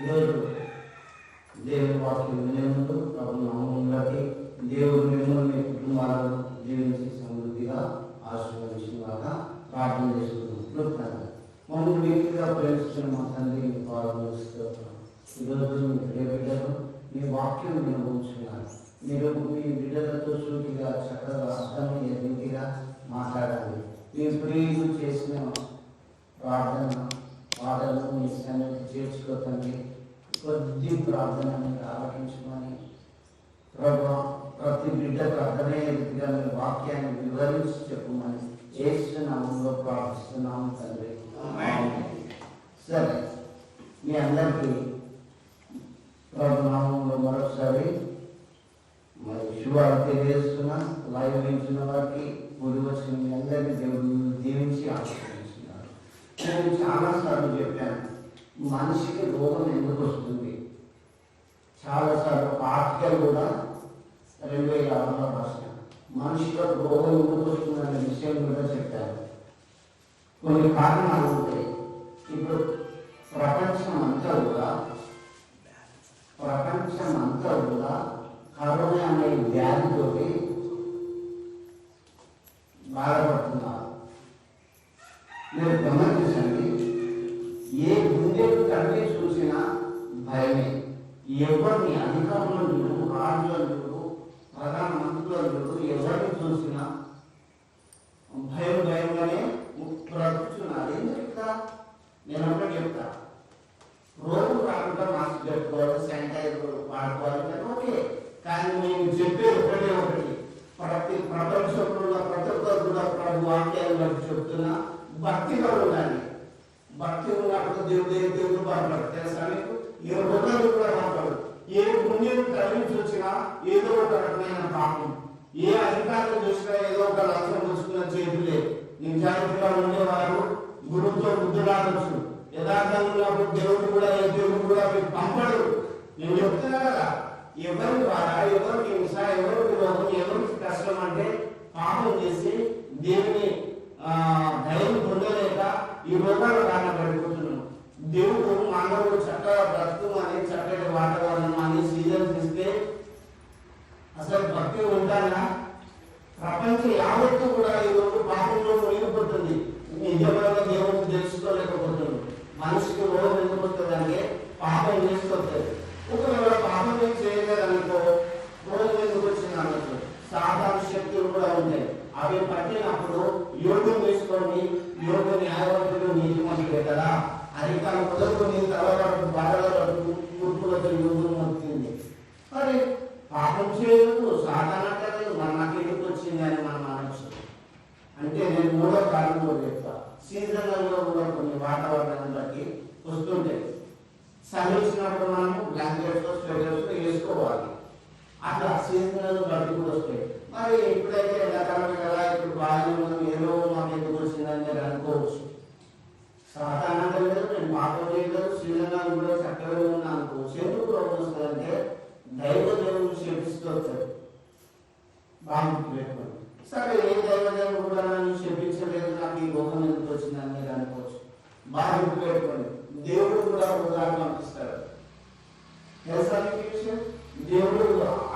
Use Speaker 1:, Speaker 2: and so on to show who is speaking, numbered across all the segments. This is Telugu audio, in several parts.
Speaker 1: ఈరోజు దేవుని వాక్యం వినే ముందు ప్రభు నామములోకి దేవుడు మిమ్మల్ని కుటుంబాలను జీవించి సమృద్ధిగా ఆశీర్వదించినగా ప్రార్థన చేసుకుంటున్నాను. మమ్మల్ని వ్యక్తిగా ప్రేమిస్తున్న మా తండ్రి పాల్గొస్తూ ఈరోజు మీ ప్రియబిడ్డలు మీ వాక్యం వినబోతున్నారు. మీరు మీ బిడ్డలతో సూటిగా చక్కగా అర్థమయ్యే రీతిగా మాట్లాడాలి. మీ ప్రియులు చేసిన ప్రార్థన పాటలను మీ సన్నిధికి చేర్చుకోతండి. కొద్ది ప్రార్థనని ఆలకించమని ప్రభు ప్రతి బిడ్డకు అర్థమయ్యే రీతిగా మీ వాక్యాన్ని వివరించి చెప్పమని యేసు నామములో ప్రార్థిస్తున్నాము తండ్రి. సరే, మీ అందరికీ ప్రభు నామంలో మరొకసారి మరి శుభాలు తెలియజేస్తున్నా. లైవ్ వింటున్న వారికి కూడి వచ్చిన మీ అందరికీ దేవుడు దీవించి ఆశీర్వదిస్తున్నారు. నేను చాలాసార్లు చెప్పాను, మనిషికి రోగం ఎందుకు వస్తుంది. చాలాసార్లు ఆర్టికల్ కూడా 2006లో రాసిన మనిషిలో రోగం ఎందుకు వస్తుందనే విషయం కూడా చెప్పాను. కొన్ని కారణాలు ఉంటాయి. ఇప్పుడు ప్రపంచం అంతా కూడా కరోనా అనే వ్యాధితో బాధపడుతున్నారు. మీరు గమనించండి, ఏ గుండెకు తండ్రి చూసినా భయమే. ఎవరిని అధికారులను చూడు, రాజులను చూడు, ప్రధానమంత్రులను చూడు, ఎవరిని చూసినా భయంగానే బ్రతుకుతున్నారు. ఏం చెప్తా? నేను ఒకటి చెప్తా, రోడ్డు రాకుండా మాస్క్ పెట్టుకోవాలి, శానిటైజర్ వాడుకోవాలి, ఓకే. కానీ నేను చెప్పేది ఒకటి, ప్రపంచంలో ప్రతి ఒక్కరు కూడా ప్రభు వాక్యాలు బట్టి చెప్తున్నా, భక్తిగా ఉండాలి. భక్తి ఉన్నప్పుడు దేవుడు బాగుపడు. తెలుసా మీకు? ఏ రోగాలు కూడా బాగుపడు. ఏ పుణ్యం తరలించి వచ్చినా ఏదో ఒక రకమైన పాపం, ఏ అధికారులు చూసినా ఏదో ఒక లక్ష్యం చూసుకున్న చేతులే. నిజాయితీగా ఉండేవారు గురువుతో బుద్ధులాడచ్చు. యథార్థంగా దేవుడు కూడా మీకు పంపడు. నేను చెప్తున్నా కదా, ఎవరి ద్వారా ఎవరికి హింస, ఎవరికి రోగం, ఎవరికి కష్టం అంటే పాపం చేసి దేవుని దయను పొందలేక ఈ రోగాలు కారణపడిపోతున్నాం. దేవుడు మానవుడు చక్కగా బ్రతుకుమని, చక్కటి వాతావరణం అని సీజన్స్ ఇస్తే అసలు భక్తి ఉంటానా? ప్రపంచం యావత్తు కూడా ఈరోజు పాపంలో మునిగిపోతుంది. నిజమైన దేవుడిని తెలుసుకోలేకపోతుంది. మనిషికి రోగం ఎందుకు వస్తుంది అంటే పాపం చేసుకొస్తుంది. ఒకవేళ పాపం ఏం చేయలేదనుకో రోగం ఎందుకు వచ్చింది అనొచ్చు. సాధారణ శక్తులు కూడా ఉంటాయి. అవి పట్టినప్పుడు యోగం చేసుకోండి. యోగ న్యాయవంతుడు నీతిమంతుడే కదా. అధికారం మొదలుకొని తలవాడు బాధలకు కూర్పులతో యోగం వస్తుంది. మరి పాపం చేయదు, సాధారణ నాకు ఎందుకు వచ్చింది అని మనం అనొచ్చు. అంటే నేను మూడో కాలంలో చెప్తా, సీజన్లలో కూడా కొన్ని వాతావరణాన్ని బట్టి వస్తుంటాయి. సహించినప్పుడు మనము బ్లాంకెట్స్, స్వెటర్స్ వేసుకోవాలి. అట్లా సీజన్లను బట్టి కూడా వస్తాయి. మరి ఎప్పుడైతే ఎండాకాలం కదా, ఇప్పుడు బాగా మనం ఏదో మాకు ఎందుకు వచ్చిందని మీరు అనుకోవచ్చు. సాధారణంగా లేదు, నేను పాపం చేయలేదు, సీజన్లో కూడా చక్కగా ఉన్నా అనుకోవచ్చు. ఎందుకు రోగం వస్తుందంటే దైవ దేవుడు శపిస్తూ వచ్చాడు. బాగా పెట్టుకోండి. సరే, ఏ దైవదేవుడు కూడా నన్ను శపించలేదు, నాకు ఈ రోగం ఎందుకు వచ్చిందని మీరు అనుకోవచ్చు. బాగా పెట్టుకోండి. దేవుడు కూడా రోగాలు పంపిస్తాడు. తెలుసా మీకు విషయం? దేవుడు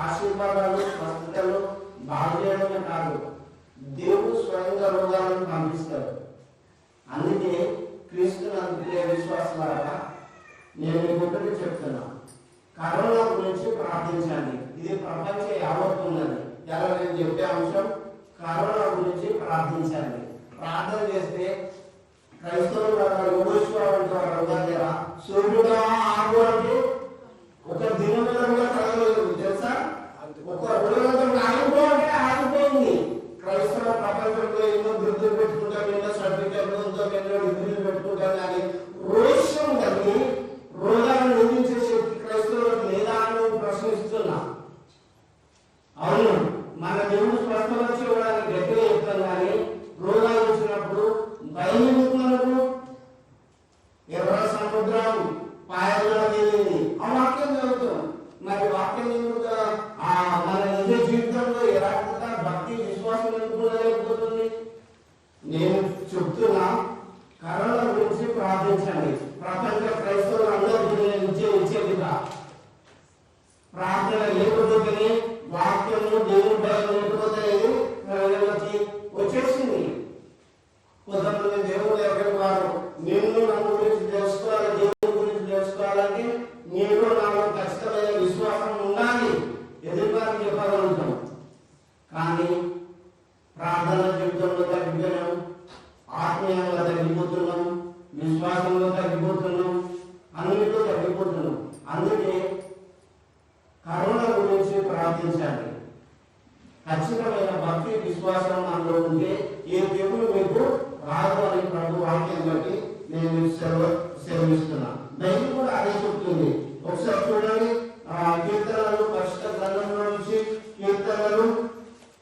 Speaker 1: ఆశీర్వాదాలు, స్వస్థతలు బాగు చేయడమే కాదు, దేవుడు స్వయంగా రోగాలను పంపిస్తాడు. అందుకే క్రీస్తుని అందుకే విశ్వాసాలుగా నేను మీకు ఒకటి చెప్తున్నా, కరోనా గురించి ప్రార్థించండి. ఇది ప్రపంచ యావత్తు ఉన్నది. ఎలా నేను చెప్పే అంశం, కరోనా గురించి ప్రార్థించండి. ప్రార్థన చేస్తే క్రైస్తవులు యోగేశ్వర సూర్యుడా ఆగు అంటే ఒక దినం మీద కూడా కలగలేదు. తెలుసా? ఒక రోజు ఆగిపోతే ఆగిపోయింది. క్రైస్తవ ప్రపంచంలో ఎన్నో వృద్ధులు పెట్టుకుంటాం, ఎన్నో సర్టిఫికెట్లు, ఎన్నో డిగ్రీలు పెట్టుకుంటాం. కానీ రోషం కలిగి రోగాలను నిందించే శక్తి క్రైస్తవులకు లేదా అని ప్రశ్నిస్తున్నా. అవును, మన దేవుడు స్పష్టంగా చూడడానికి గట్టిగా చెప్తాం. కానీ రోగాలు వచ్చినప్పుడు భయం మనకు ఎర్ర సముద్రం పాయల్లో తేలింది. ఆ వాక్యం చదువుతాం. మరి వాక్యం మన నిజ జీవితంలో ఎలా భక్తి విశ్వాసం ఎందుకు లేకపోతుంది? నేను చెప్తున్నా, కరోనా జరుగుతుంది. ఒకసారి చూడండి కీర్తనలు పరిశుద్ధ గ్రంథంలో నుంచి కీర్తనలు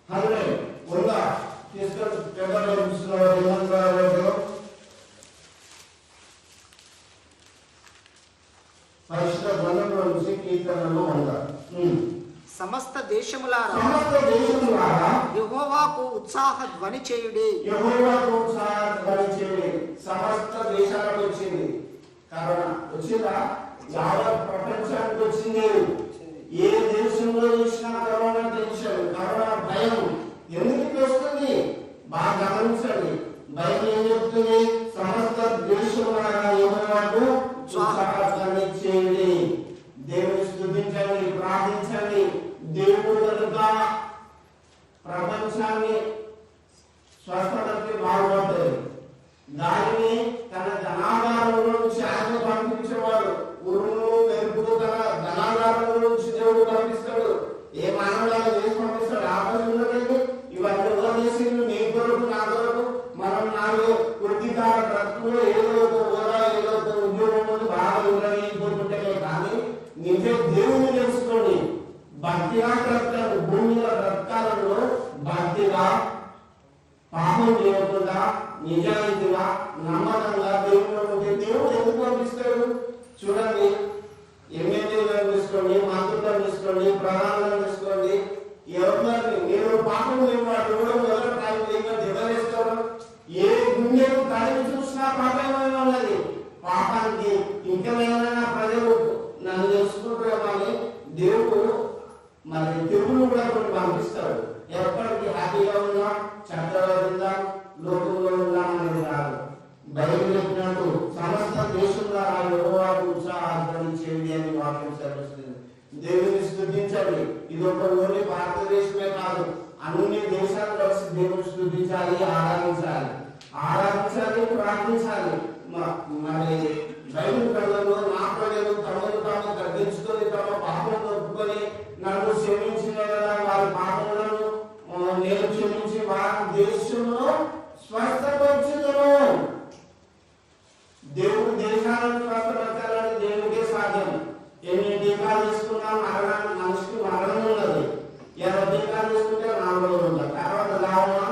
Speaker 1: 100 తీసుకొని పేపర్లో చూస్తున్నారు. పరిశుద్ధ గ్రంథంలో నుంచి కీర్తనలు 100.
Speaker 2: సమస్త దేశములారా యెహోవాకు ఉత్సాహ ధ్వని చేయుడి.
Speaker 1: యెహోవాకు ఉత్సాహ ధ్వని చేయుడి. సమస్త దేశాలకు వచ్చింది కరోనా. వచ్చిందా? యావత్ ప్రపంచానికి వచ్చింది. ఏ దేశంలో చూసినా కరోనా టెన్షన్, కరోనా భయం. ఎందుకు వస్తుంది? బాగా గమనించండి. బైబిల్ ఏం చెప్తుంది? సమస్త దేశములారా యెహోవాకు ఉత్సాహ ధ్వని చేయుడి. దేవుని స్తుతించండి, ప్రార్థించండి. దేవుడు కనుక ప్రపంచాన్ని స్వస్థతకి బాగుపడుతుంది. దానిని తన ధనాగారంలో నుంచి ఆయన పంపించేవాడు. ఉరుములు మెరుపులు తన ధనాగారంలో నుంచి దేవుడు పంపిస్తాడు. ఏ మానవుడు చేసి పంపిస్తాడు? ఆపద ఉండలేదు. ఇవన్నీ ఎవరు చేసిండు? నీ కొరకు, నా కొరకు. మనం నాలుగు వృత్తికార బ్రతుకులో ఏదో ఒక హోదా, ఏదో ఒక ఉద్యోగం బాగా ఉండలేకపోతుంటే కానీ నిజ దేవుని తెలుసుకోండి. భక్తిగా బ్రతకాలి. భూమిలో బ్రతకాలలో భక్తిగా, పాపం చేయకుండా, నిజాయితీగా, నమ్మకంగా దేవుడు ఉంటే దేవుడు ఎందుకు పంపిస్తాడు? చూడండి, ఎమ్మెల్యేలను తీసుకోండి, మంత్రులను తీసుకోండి, ప్రధానులను తీసుకోండి. ఎవరిని నేను పాపం లేవాడు ఎవరు టైం ఎవరేస్తారు? ఏ గుండెకు తల్లి చూసినా పాపమే ఉన్నది. పాపానికి ఇంకేమైనా ప్రజలు నన్ను తెలుసుకుంటామని దేవుడు మరి తెలుగును కూడా కొన్ని పంపిస్తాడు. ఎప్పటికీ హ్యాపీగా ఉన్నా, చక్కగా ఉందా, లోకంలో ఉన్నామనేది కాదు. బైబిల్ చెప్పినట్టు సమస్త దేశంలో యెహోవాకు ఉత్సాహాన్ని చేయండి అని వాక్యం సెలవిస్తుంది. దేవుని స్తుతించండి. ఇది ఒక ఓన్లీ భారతదేశమే కాదు, అన్ని దేశాలు కలిసి దేవుని స్తుతించాలి, ఆరాధించాలి, ప్రార్థించాలి. మరి బైబిల్ గ్రంథంలో నా ప్రజలు తమను తాము తగ్గించుకొని తమ పాపలను ఒప్పుకొని నన్ను క్షమించిన వారి పాపములను నేను క్షమించి వారి దేశంలో స్వస్థపరచుదును. దేవుడు దేశాలను స్వస్థపరచాలని దేవుడికే సాధ్యం. ఎన్ని టీకాలు తీసుకున్నా మనిషికి మరణం ఉన్నది. 20 టీకాలు తీసుకుంటే 4 రోజులు ఉంటుంది. తర్వాత లాభమా?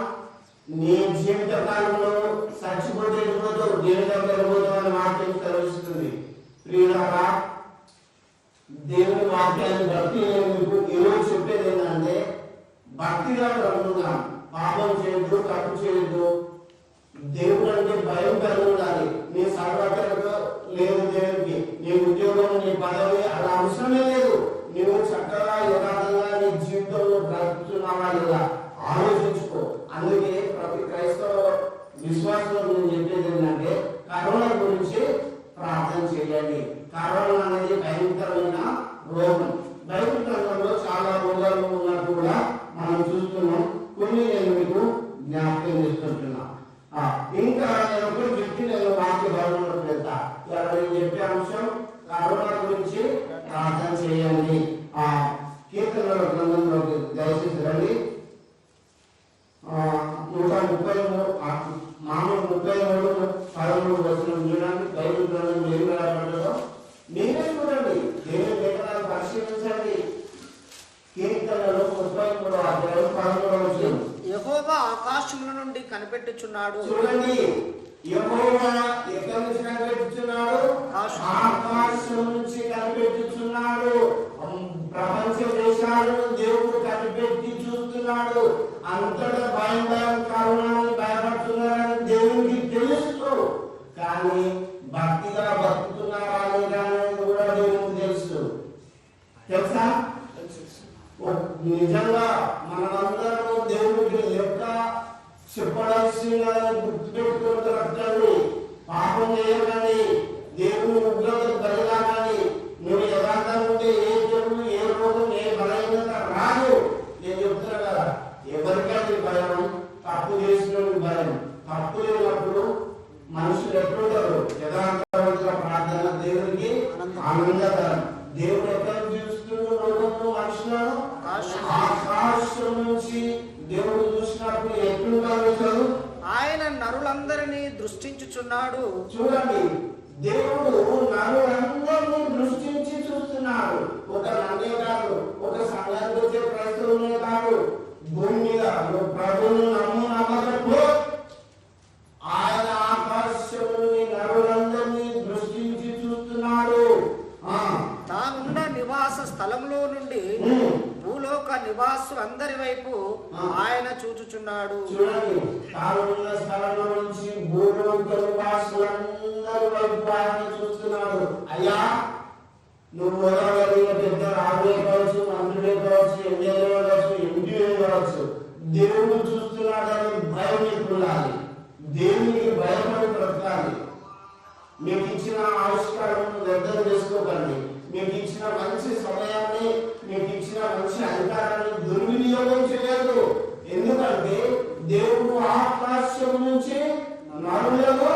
Speaker 1: నీ జీవిత కాలంలో చచ్చిపోతే ఎడిపోతావు, దేవుని దగ్గర పోతావు అని వాక్యం తెలుస్తుంది. ప్రియులారా, దేవుని వాక్యాన్ని భక్తి మీకు ఈరోజు చెప్పేది ఏంటంటే భక్తిగా బ్రతుకుదాం. పాపం చేయొద్దు, తప్పు చేయొద్దు. దేవుడు అంటే భయం కలిగి ఉండాలి. నీ సర్వకరకు లేదు దేవుడికి. నీ ఉద్యోగం, నీ పదవి అలా అవసరమే లేదు. నువ్వు చక్కగా యథార్థంగా నీ జీవితంలో బ్రతుకుతున్నావా లేదా ఆలోచించుకో. అందుకే ప్రతి క్రైస్తవ విశ్వాసంలో నేను చెప్పేది ఏంటంటే కరోనా గురించి ప్రార్థన చేయండి. కరోనా అనేది భయంకరమైన రోగం. బైబిల్ గ్రంథంలో చాలా రోగాలు ఉన్నట్టు కూడా మనం చూస్తున్నాం. కొన్ని నేను మీకు జ్ఞాపకం చేసుకుంటున్నా. ఇంకా నేను ఒకటి చెప్పి నేను వాక్య భాగంలోకి వెళ్తా. నేను చెప్పే అంశం కరోనా గురించి ప్రార్థన చేయండి. కీర్తనల గ్రంథంలోకి దయచేసి రండి. 133 మామూలు 33 వచనం చూడండి. బైబిల్ గ్రంథం ఏమి రాబడ్డదో మీరే చూడండి. దేవుని లేఖనాలు పరిశీలించండి. కీర్తనలు 33:13
Speaker 2: యెహోవా ఆకాశముల నుండి కనిపెట్టుచున్నాడు.
Speaker 1: చూడండి, యెహోవా ఎక్కడి నుంచి కనిపెట్టుచున్నాడు? ఆకాశం నుంచి కనిపెట్టుచున్నాడు. ప్రపంచ దేశాలను దేవుడు కనిపెట్టి చూస్తున్నాడు. అంతటా భయం కరోనాని భయపడుతున్నారని దేవునికి తెలుసు. కానీ భక్తిగా బతుకుతున్నారా లేదా అనేది కూడా దేవునికి తెలుసు. తెలుసా? నిజంగా మనమందరం దేవుడికి లెక్క చెప్పడాల్సిందని గుర్తుపెట్టుకుంటూ పాపం చేయకండి, దేవుని ఉగ్రతకు బలిగాకండి. నువ్వు యథార్థంగా ఉంటే ఏ జబ్బు, ఏ రోగం, ఏ బలహీనత రాదు. నేను చెప్తున్నా కదా, ఎవరికైనా భయం, తప్పు చేసిన భయం. తప్పు లేనప్పుడు మనుషులు ఎట్లుంటారు? యథార్థవంతుల ప్రార్థన దేవునికి ఆనందకరం. దేవుడు ఎక్కడ చూస్తున్న లోకంలో మనుషులను ఆకాశం నుంచి దేవుడు చూసినప్పుడు ఎట్లుంటారు?
Speaker 2: ఆయన నరులందరినీ దృష్టించుచున్నాడు.
Speaker 1: చూడండి, దేవుడు నరులందరినీ దృష్టించుచున్నాడు.
Speaker 2: స్థలంలో నుండి భూలోక నివాసులందరి వైపు ఆయన చూచుచున్నాడు.
Speaker 1: చూడండి, తానున్న స్థలంలో నుంచి భూలోక నివాసులందరి వైపు ఆయన చూస్తున్నాడు. అయ్యా, నువ్వు మొదలైన పెద్ద రాజులే కావచ్చు, మంత్రులే కావచ్చు, ఎమ్మెల్యే కావచ్చు, ఎంపీ కావచ్చు, దేవుడు చూస్తున్నాడని భయం మీకు ఉండాలి. దేవునికి భయపడి బ్రతకాలి. మీకు ఇచ్చిన ఆవిష్కారం వ్యర్థం చేసుకోకండి. మీకు ఇచ్చిన మంచి సమయాన్ని, మీకు ఇచ్చిన మంచి అధికారాన్ని దుర్వినియోగం చేయదు. ఎందుకంటే దేవుడు ఆకాశం నుంచి నరులను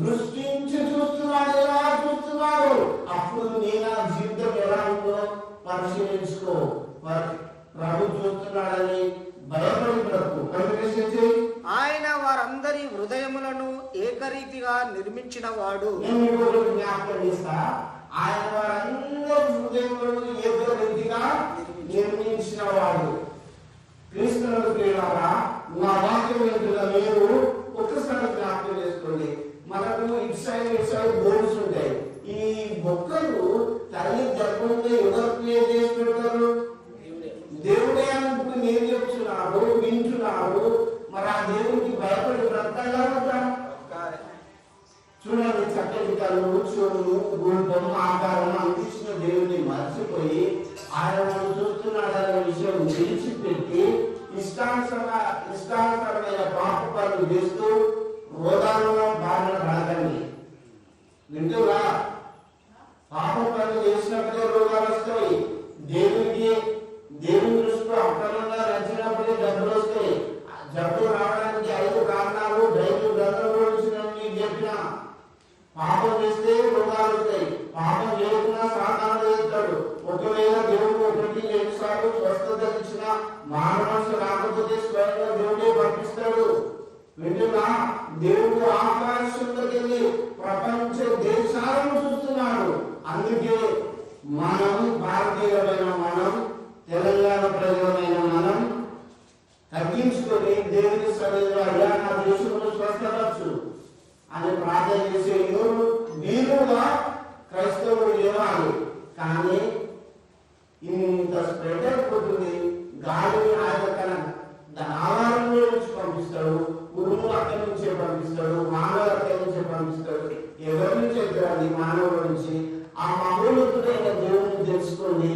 Speaker 1: దృష్టించి చూస్తున్నాడు. ఎలా చూస్తున్నాడు? అప్పుడు నీ నా జీవితం ఎలా ఉందో పరిశీలించుకో. ప్రభు చూస్తున్నాడని భయపడి బ్రతుకు. కంటిన్యూషన్ చేయి.
Speaker 2: ఆయన వారందరి హృదయములను ఏకరీతిగా నిర్మించిన వాడు.
Speaker 1: జ్ఞాపకం చేస్తా, ఆయన వారందరి హృదయములను ఏకరీతిగా నిర్మించిన వాడు. క్రీస్తులకు ప్రియులారా, నా వాక్యం వింటున్న మీరు ఒక్కసారి జ్ఞాపకం చేసుకోండి. మనకు ఇటు సైడ్ బోర్డ్స్ ఉంటాయి. ఈ మొక్కలు తల్లి గర్భంలో ఎవరు క్రియేట్ చేసి పెడతారు? దేవుడే అనుకుంటూ నేను చెప్తున్నాడు, వింటున్నాడు. మరి ఆ దేవుడికి భయపడి బ్రతకాలా? చూడండి, చక్కటి కళ్ళు, చెవులు, రూపం, ఆకారం అందించిన దేవుడిని మర్చిపోయి ఆయన చూస్తున్నాడనే విషయం విడిచిపెట్టి ఇష్టానుసరమైన పాప పనులు చేస్తూ రోగాలను బారిన పడకండి. వింటురా, పాప పనులు చేసినప్పుడే రోగాలు వస్తాయి. దేవుని దృష్టిలో అక్రమంగా నచ్చినప్పుడే జబ్బులు వస్తాయి. జబ్బు రావడానికి 5 కారణాలు బైబిల్ గ్రంథంలో మీకు చెప్పిన. పాపం చేస్తే రోగాలు వస్తాయి. పాపం చేయకుండా సాధారణ చేస్తాడు. ఒకవేళ దేవుడు 1-2 సార్లు స్వస్థత ఇచ్చిన మానవ రాకపోతే స్వయంగా దేవుడే పంపిస్తాడు. వింటున్నా, దేవుడు ఆకాశంలోకి వెళ్ళి ప్రపంచ దేశాలను చూస్తున్నాడు. అందుకే మనం భారతీయులమైన మనం, తెలంగాణ ప్రజలమైన మనం తగ్గించుకొని దేవుని సన్నిధిలో అయ్యా నా దేశంలో స్వస్థపరచు అని ప్రార్థన చేసే వీరుగా క్రైస్తవులు ఇవ్వాలి. కానీ ఇంత స్ప్రెడ్ అయిపోతుంది. గాలిని ఆయన తన ఆహారంలో నుంచి పంపిస్తాడు, ఉరుము అక్కడి నుంచే పంపిస్తాడు, మానవులు అక్కడి నుంచే పంపిస్తాడు. ఎవరి నుంచి ఎదురాలి? మానవుల నుంచి. ఆ మహోన్నతుడైన దేవుడిని తెలుసుకోండి,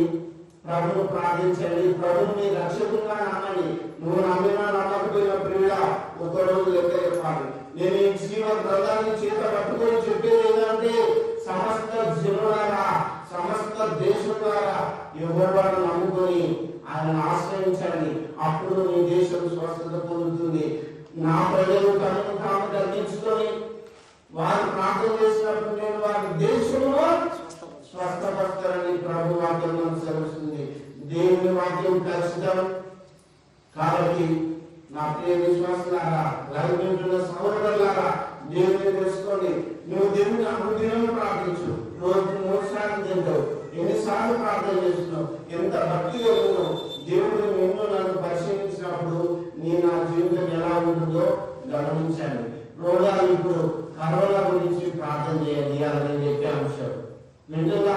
Speaker 1: ప్రభును ప్రార్థించండి, ప్రభుని రక్షకుగా నమ్మండి. నువ్వు నమ్మినా నమ్మకపోయిన ప్రియుడా, ఒకరోజు లెక్క చెప్పాలి. నేను ఈ జీవ గ్రంథాన్ని చేత పట్టుకొని చెప్పేది ఏంటంటే, సమస్త జనులారా, సమస్త దేశం ద్వారా యెహోవాను నమ్ముకొని ఆయన ఆశ్రయించండి. అప్పుడు నీ దేశం స్వస్థత పొందుతుంది. నా ప్రజలు తమను తాము తగ్గించుకొని వారు ప్రార్థన చేసినప్పుడు నేను వారి దేశంలో స్వస్థపడతారని ప్రభు వాక్యం సెలవుస్తుంది. దేవుని వాక్యం ఖచ్చితం. కాబట్టి నా ప్రియ విశ్వాసులారా, లైవ్ వింటున్న సహోదరులారా, దేవుని తెలుసుకోండి. నువ్వు దేవుని అనుదినం ప్రార్థించు. రోజు 3 సార్లు తింటావు. ఎన్నిసార్లు ప్రార్థన చేస్తున్నావు? ఎంత భక్తిగా ఉన్నావు? దేవుడు నిన్ను నన్ను పరిశీలించినప్పుడు నా జీవితం ఎలా ఉంటుందో గమనించండి. రోగాలు ఇప్పుడు కరోనా గురించి ప్రార్థన చేయండి అని చెప్పే అంశం వింటున్నా.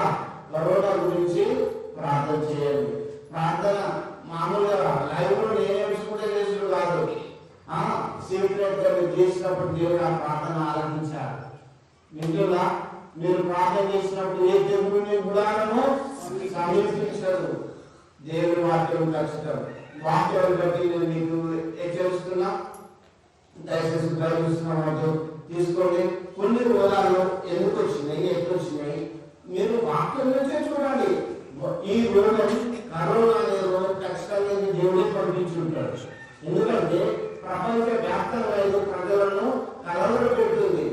Speaker 1: కరోనా గురించి ప్రార్థన చేయండి. ప్రార్థన మామూలుగా లైవ్ లో నేర్చుకుంటే చేసుడు కాదు. సీక్రెట్ గా మీరు చేసినప్పుడు దేవుడు ఆ ప్రార్థన ఆరంభించారు. వింటున్నా, మీరు ప్రార్థన చేసినప్పుడు ఏ దేవుడిని గుడారము సమీపించదు. దేవుని వాక్యం ఖచ్చితం. వాక్యాన్ని బట్టి నేను మీకు హెచ్చరిస్తున్నా. దయచేసి ప్రయత్నిస్తున్న తీసుకోండి. కొన్ని రోగాలు ఎందుకు వచ్చినాయి, ఎట్లు వచ్చినాయి మీరు వాక్యం నుంచే చూడండి. ఈ రోగం కరోనా అనే రోగం ఖచ్చితంగా దేవుడే పంపించుంటాడు. ఎందుకంటే ప్రపంచ వ్యాప్తంగా ప్రజలను కలవర పెడుతుంది.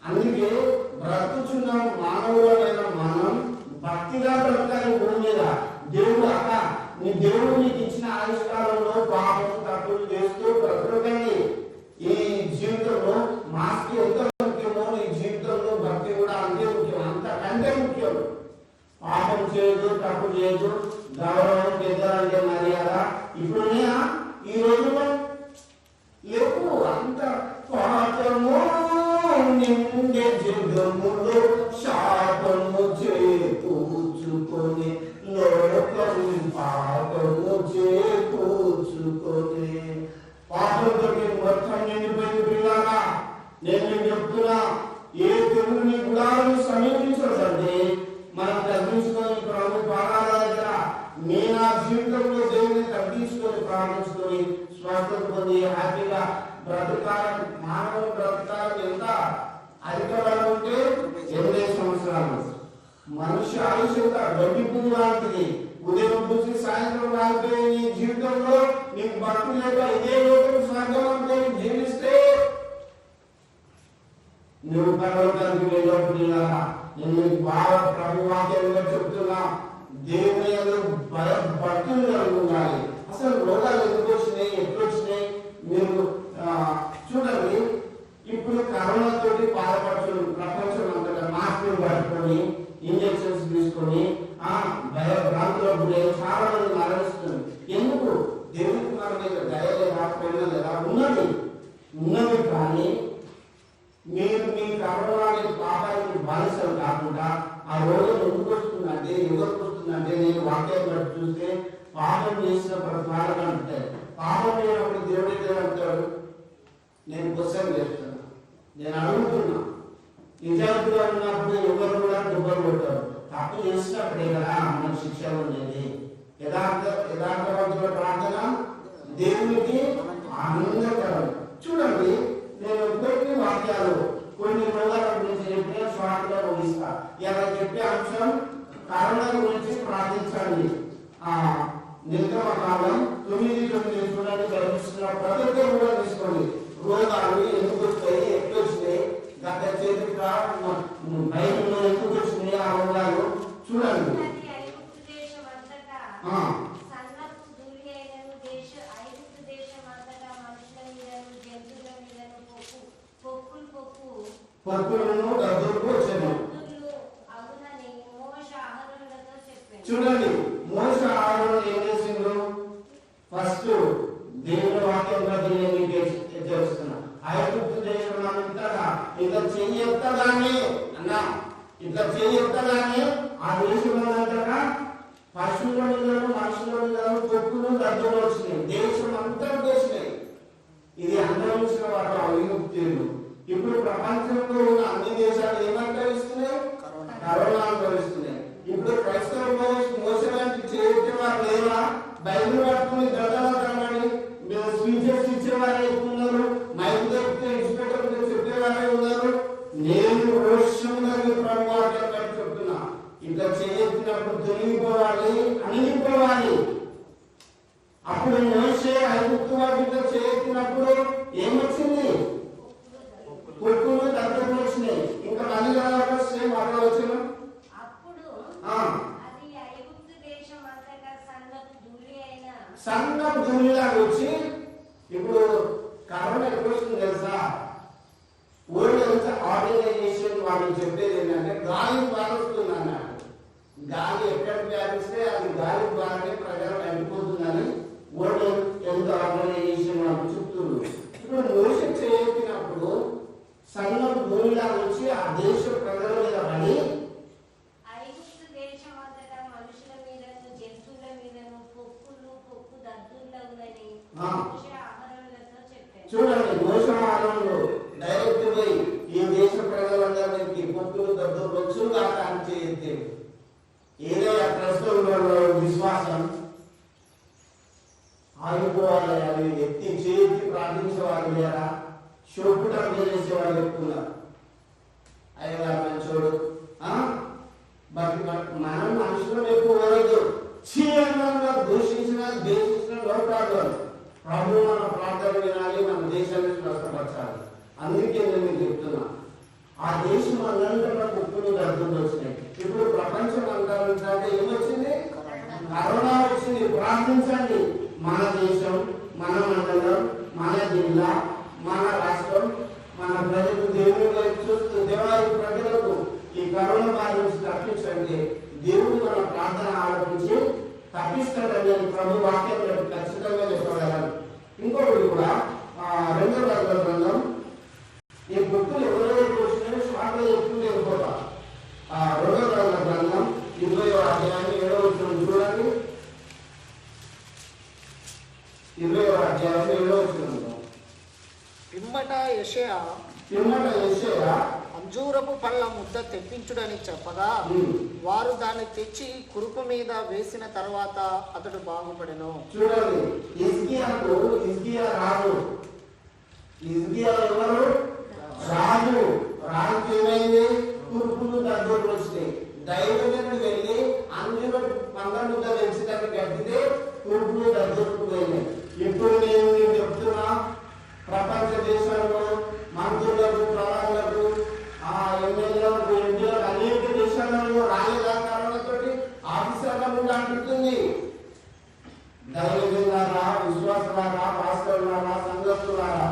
Speaker 1: అందుకే బ్రతుకుచున్న మానవులమైన మనం భక్తిగా బ్రతకాలి భూమి మీద. దేవుడు నీ దేవుడు నీకు ఇచ్చిన ఆయుష్కాలంలో పాపం తప్పులు చేస్తూ బ్రతకండి. ఈ జీవితంలో మాస్కి ఎంత ముఖ్యమో నీ జీవితంలో భక్తి కూడా అంతే ముఖ్యం, అంతకంటే ముఖ్యం. పాపం చేయదు, తప్పు చేయదు, గౌరవం పెద్దలంటే మర్యాద ఇప్పుడున్నాయా ఈ రోజుల్లో? లేవు. అంత పాపము నిండే జగములో శాపము చేకూర్చుకొని మనిషి ఆయుష్ ఎంత గడ్డి పువ్వు లాంటిది. ఉదయం పూసి సాయంత్రం లాంటి నీ జీవితంలో నీకు భక్తి లేక ఇదే లోకం స్వర్గం అంటే జీవిస్తే నువ్వు పరలోకానికి వెళ్ళినప్పుడు నేను బాగా ప్రభు వాక్యంగా చెప్తున్నా, దేవుని భక్తులు ఉండాలి. అసలు రోగాలు ఎందుకు వచ్చినాయి, ఎట్లు వచ్చినాయి మీరు చూడండి. ఇప్పుడు కరోనా తోటి బాధపడుతున్న ప్రపంచం అంతటా మాస్కులు పట్టుకొని ఇంజక్షన్స్ తీసుకొని భయభ్రాంతులకు గురై చాలా మంది మరణిస్తుంది. ఎందుకు? దేవుడికి మన మీద దయ లేదా, ప్రేమ లేదా? ఉన్నది కానీ మీరు మీ కరోనా పాపానికి బానిసలు కాకుండా ఆ రోగం ఎందుకు వస్తుందంటే, ఎవరికి వస్తుందంటే, నేను వాక్యం బట్టి చూస్తే పాపం చేసిన ప్రతి వాళ్ళని అంటారు. పాపం చేయనప్పుడు దేవుడు ఏమంటాడు? నేను క్వశ్చన్ చేస్తున్నా, నేను అడుగుతున్నా. నిజాయితీగా ఉన్నప్పుడు ఎవరు కూడా దుబ్బలు కొట్టారు. తప్పు చేసినప్పుడే కదా మన శిక్ష ఉండేది. యథార్థవంతుల ప్రార్థన దేవునికి ఆనందకరం. చూడండి, నేను కొన్ని వాక్యాలు కొన్ని రోగాల గురించి చెప్పిన షార్ట్గా ముగిస్తా. ఇలా చెప్పే అంశం కరోనా గురించి ప్రార్థించండి. నిర్గమ కాలం 9:9 చూడండి, చదివిస్తున్న ప్రతి ఒక్కరు కూడా తీసుకోండి. రోగాలు ఎందుకు వస్తాయి, ఎట్లు వచ్చినాయి, గత చేతికి బయటలో ఎందుకు వచ్చినాయి ఆ రోగాలు చూడండి. పప్పులను దద్దులకు వచ్చాను. చూడండి, మోషే ఆహారంలో ఏం చేసిండ్రు? ఫస్ట్ దేవుని వాక్యంగా దీన్ని తెలుస్తున్నా. ఐగుప్తు దేశం అంతటా ఇట్లా చెయ్యెత్తగానే అన్నా, ఇట్లా చెయ్యెత్తగానే ఆ దేశంలో అంతటా పశువుల మీదను మనుషుల మీదను పొక్కులు దద్దులు వచ్చినాయి. దేశం అంతా వచ్చినాయి. ఇది అనుభవించిన వారు ఐగుప్తీయులు. ఇప్పుడు ప్రపంచంలో ఉన్న అన్ని దేశాలు ఏమనుభవిస్తున్నాయి? కరోనా అనుభవిస్తున్నాయి. ఇప్పుడు క్రైస్తవ మోసడానికి చేయొచ్చే వారు లేదా? బైబిల్ పట్టుకుని గతమని స్పీచెస్ ఇచ్చేవారే ఎక్కున్నారు, మైక్ దొరికితే ఇన్స్పెక్టర్ చెప్పేవారే ఉన్నారు. నేను రోషంగా ప్రభుత్వం చెప్తున్నా, ఇంకా చేయొచ్చినప్పుడు తొలగిపోవాలి, అణిగిపోవాలి. అప్పుడు మోసే ఐగుప్తు వాటితో చేయొచ్చినప్పుడు ఏమొచ్చింది? పొక్కులు దద్దులు వచ్చినాయి. ఇంకా మళ్ళీ సేమ్ అక్కడ వచ్చిన సంఘం ధూళిలాగా వచ్చి, ఇప్పుడు కరోనా ఎప్పుడు వస్తుంది తెలుసా? వరల్డ్ హెల్త్ ఆర్గనైజేషన్ వాళ్ళు చెప్పేది ఏంటంటే గాలి ద్వారా వస్తుంది అన్నాడు. గాలి ఎక్కడ వ్యాపిస్తే అది గాలి ద్వారానే ప్రజలు వెళ్ళిపోతుందని వరల్డ్ హెల్త్ ఆర్గనైజేషన్ వాళ్ళు చెప్తున్నారు. ఇప్పుడు మోసే చేయకపోయినప్పుడు సంఘం ధూళిలాగా వచ్చి ఆ దేశ ప్రజల మీద పడి చూడండి, మోసమానంలో డైరెక్ట్ పోయి ఈ దేశ ప్రజలందరికీ పొక్కులు దద్దులు వచ్చు కాక చేయతే ఏదో క్రైస్తవులలో విశ్వాసం ఆగిపోవాలి. అవి ఎత్తి చేతి ప్రార్థించేవారు లేరా? షోపుటం చేసేవాళ్ళు ఎక్కున్నారు. అయ్యా మంచోడు మనం మనుషులను ఎక్కువ వరదు చీయంగా దూషించిన దేశించిన లోకాలు. ప్రభు మన ప్రార్థన వినాలి, మన దేశాన్ని స్వస్థపరచాలి. అందుకే నేను చెప్తున్నా, ఆ దేశం అన్నంతా ఉప్పులు దద్దులు వచ్చినాయి. ఇప్పుడు ప్రపంచం అంతా ఏమొచ్చింది? కరోనా వచ్చింది. ప్రార్థించండి. మన దేశం, మన మండలం, మన జిల్లా, మన రాష్ట్రం, మన ప్రజలు దేవుని వైపు చూస్తూ దేవాలయ ప్రజలకు ఈ కరోనా బారి నుంచి తప్పించండి. దేవుడు మన ప్రార్థన ఆలోచించి తప్పిస్తాడని ప్రభు వాక్యంలో ఖచ్చితంగా చెప్పగలరు. ఇంకొకటి కూడా 2వ గ్రంథం, ఈ భక్తులు ఎవరెవరు వచ్చినాయో స్వామిలో చెప్తుంటే వెళ్ళిపోతా. 2వ గ్రంథం 20వ అధ్యాయం 7వ వచనం చూడండి. 20వ అధ్యాయం 7వ వచనం.
Speaker 2: పిమ్మట యెషయా అంజూరపు పళ్ళ ముద్ద తెప్పించుడని చెప్పగా వారు దాన్ని తెచ్చి కురుపు మీద వేసిన తర్వాత అతడు బాగుపడెను.
Speaker 1: చూడండి, హిజ్కియా రాజు. హిజ్కియా ఎవరు? రాజు. రాజుకి ఏమైంది? కురుపులు దద్దులు వచ్చినాయి. దైవజనుడు వెళ్ళి అందులో మందముద్ద పెంచడానికి గట్టితే తూర్పులు దద్దూర్పు పోయినాయి. ఇప్పుడు నేను చెప్తున్నా, ప్రపంచ దేశాల్లో మంత్రులకు, ప్రధానులకు, ఎమ్మెల్యేలకు, ఎంపీలకు అనేక దేశాలలో రాలేదా కారణంతో ఆఫీసర్ల ముందు అంటుతుంది. దైవజనులారా, విశ్వాసులారా, పాస్టర్లారా, సంఘస్థులారా,